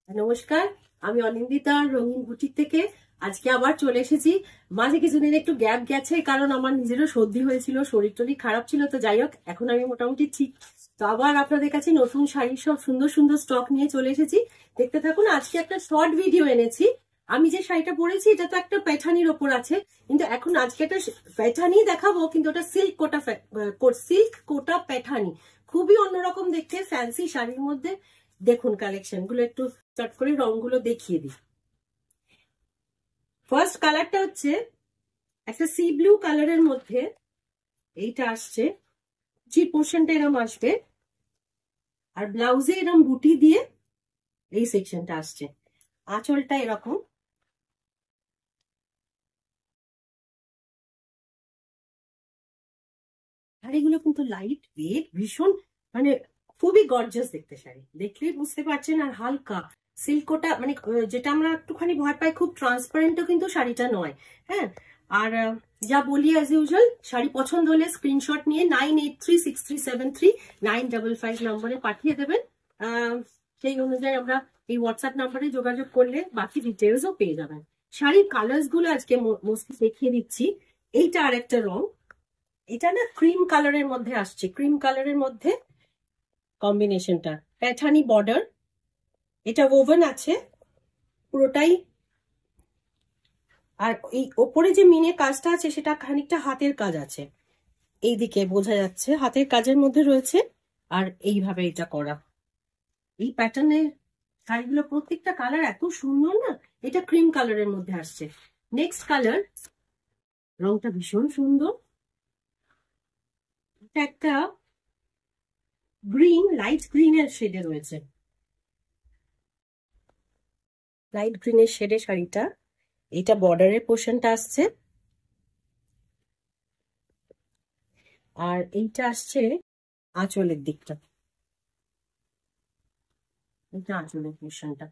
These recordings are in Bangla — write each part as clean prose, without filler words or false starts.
নমস্কার, আমি অনিন্দিতা রঙিন বুটিক থেকে আজকে আবার চলে এসেছি। মাঝে কিছুদিন একটু গ্যাপ গেছে, কারণ আমার নিজেরও সর্দি হয়েছিল, শরীর টরীর খারাপ ছিল। তো যাই হোক, এখন আমি মোটামুটি ঠিক। তো আবার আপনাদের কাছে নতুন শাড়ির সব সুন্দর সুন্দর স্টক নিয়ে চলে এসেছি। দেখতে থাকুন। আজকে একটা শর্ট ভিডিও এনেছি। আমি যে শাড়িটা পরেছি এটা তো একটা প্যাঠানির ওপর আছে, কিন্তু এখন আজকে একটা প্যাঠানি দেখাবো, কিন্তু ওটা সিল্ক কোটা প্যাঠানি। খুবই অন্যরকম দেখতে, ফ্যান্সি শাড়ির মধ্যে। দেখুন কালেকশন গুলো, একটু চট করে রংগুলো দেখিয়ে দিই। ফার্স্ট কালারটা হচ্ছে একটা সি ব্লু কালারের মধ্যে, এইটা আসছে। জি পোর্শনটা এরকম আসবে, আর ব্লাউজে এরকম বুটি দিয়ে এই সেকশনটা আসছে। আঁচলটা এরকম। শাড়িগুলো কিন্তু লাইট ওয়েট, ভীষণ মানে খুবই গর্জাস দেখতে। শাড়ি দেখলেই বুঝতে পারছেন। আর হালকা সিল্কটা, মানে যেটা আমরা একটুখানি ভয় পাই, খুব ট্রান্সপারেন্টও কিন্তু শাড়িটা নয়। হ্যাঁ, আর যা বলি অ্যাজ ইউজুয়াল, শাড়ি পছন্দ হলে স্ক্রিনশট নিয়ে 9836373955 নম্বরে পাঠিয়ে দেবেন। সেই অনুযায়ী আমরা এই হোয়াটসঅ্যাপ নাম্বারে যোগাযোগ করলে বাকি ডিটেলসও পেয়ে যাবেন। শাড়ির কালার্স গুলো আজকে মোস্টলি দেখিয়ে দিচ্ছি। এইটা আর একটা রং, এটা না ক্রিম কালারের মধ্যে আসছে। ক্রিম কালারের মধ্যে কম্বিনেশনটা, প্যাঠানি বর্ডার, এটা ওভেন আছে পুরোটাই। আর এই ওপরে যে মিনে কাজটা আছে সেটা খানিকটা হাতের কাজ আছে, এইদিকে বোঝা যাচ্ছে হাতের কাজের মধ্যে রয়েছে। আর এইভাবে এটা করা, এই প্যাটার্নের শাড়িগুলো প্রত্যেকটা কালার এত সুন্দর না। এটা ক্রিম কালারের মধ্যে আসছে। নেক্সট কালার, রংটা ভীষণ সুন্দর। এটা একটা গ্রিন, লাইট গ্রিনের শেডে রয়েছে, লাইট গ্রিনের শেডে শাড়িটা। এটা বর্ডারের পোর্শনটা আসছে, আর এইটা আসছে আঁচলের দিকটা। এটা আঁচলের পোর্শনটা।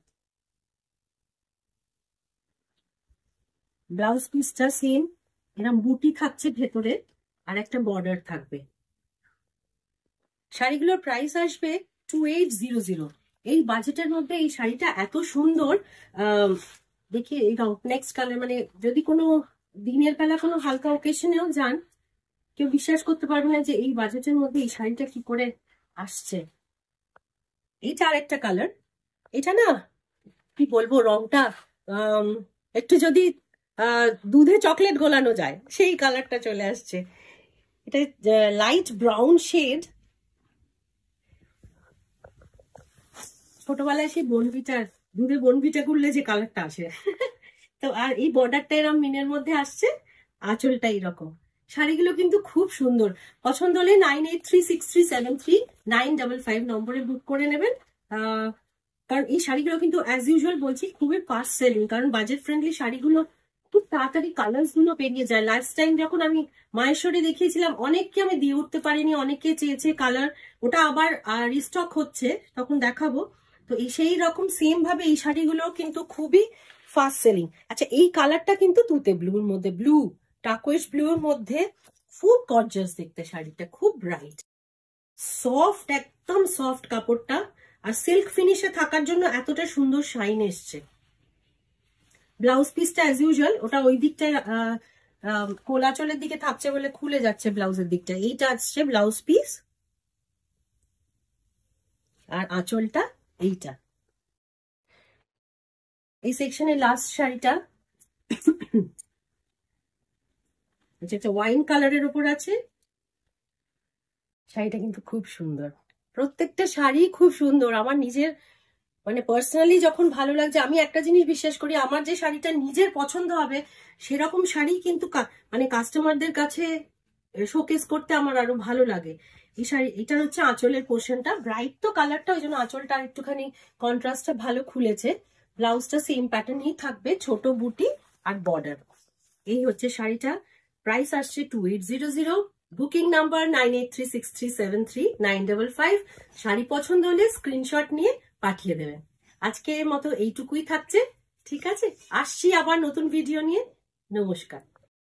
ব্লাউজ পিসটা সেম, এরকম বুটি থাকছে ভেতরে, আর একটা বর্ডার থাকবে। শাড়িগুলোর প্রাইস আসবে 2800। এই বাজেটের মধ্যে এই শাড়িটা এত সুন্দর। দেখি এই নেক্সট কালার, মানে যদি কোনো দিনের বেলা কোনো হালকা ওকেশনেও যান, কেউ বিশ্বাস করতে পারবে না যে এই বাজেটের মধ্যে এই শাড়িটা কি করে আসছে। এইটা আর একটা কালার। এটা না কি বলবো, রংটা একটু যদি দুধে চকলেট গোলানো যায় সেই কালারটা চলে আসছে। এটা লাইট ব্রাউন শেড। ছোটবেলায় সেই বনভিটা, দুধে বনভিটা গুললে যে কালারটা আসে তো আর এই বর্ডারটা এরকম মিনের মধ্যে আসছে, আঁচলটা এরকম। শাড়িগুলো কিন্তু খুব সুন্দর। পছন্দ হলে 9836373955 নম্বরে বুক করে নেবেন। কারণ এই শাড়িগুলো কিন্তু অ্যাজ ইউজুয়াল বলছি খুবই ফাস্ট সেলিং, কারণ বাজেট ফ্রেন্ডলি শাড়িগুলো খুব তাড়াতাড়ি কালার্স গুলো বেরিয়ে যায়। লাস্ট টাইম যখন আমি মাহেশ্বরী দেখিয়েছিলাম, অনেককে আমি দিয়ে উঠতে পারিনি, অনেকে চেয়েছে কালার, ওটা আবার রিস্টক হচ্ছে, তখন দেখাবো। তো এই সেই রকম সেম ভাবে এই শাড়িগুলো কিন্তু খুবই ফাস্ট সেলিং। আচ্ছা, এই কালারটা কিন্তু তুতে ব্লুর মধ্যে, ব্লু টাকোয়েস ব্লুর মধ্যে, খুব গর্জাস দেখতে শাড়িটা, খুব ব্রাইট, সফট, একদম সফট কাপড়টা। আর সিল্ক ফিনিশে থাকার জন্য এতটা সুন্দর শাইন এসছে। ব্লাউজ পিসটা অ্যাজ ইউজুয়াল ওটা ওই দিকটায় কোলাচলের দিকে থাকছে বলে খুলে যাচ্ছে ব্লাউজের দিকটা। এইটা আসছে ব্লাউজ পিস, আর আঁচলটা এইটা। এই সেকশনের লাস্ট শাড়িটা একটা ওয়াইন কালারের উপর আছে। শাড়িটা কিন্তু খুব সুন্দর, প্রত্যেকটা শাড়ি খুব সুন্দর। আমার নিজের মানে পার্সোনালি যখন ভালো লাগছে, আমি একটা জিনিস বিশ্বাস করি, আমার যে শাড়িটা নিজের পছন্দ হবে সেরকম শাড়ি কিন্তু মানে কাস্টমারদের কাছে শোকেস করতে আমার আরো ভালো লাগে। এই শাড়ি, এটা হচ্ছে আঁচলের পোর্শনটা, ব্রাইট তো কালারটা, ওই জন্য আঁচলটা একটুখানি কন্ট্রাস্টটা ভালো খুলেছে। ব্লাউজটা সেম প্যাটার্নই থাকবে, ছোট বুটি আর বর্ডার। এই হচ্ছে শাড়িটা। প্রাইস আসছে 2800। Booking number 9836373955। শাড়ি পছন্দ হলে স্ক্রিনশট নিয়ে পাঠিয়ে দেবেন। আজকের মতো এইটুকুই থাকছে, ঠিক আছে? আসছি আবার নতুন ভিডিও নিয়ে। নমস্কার।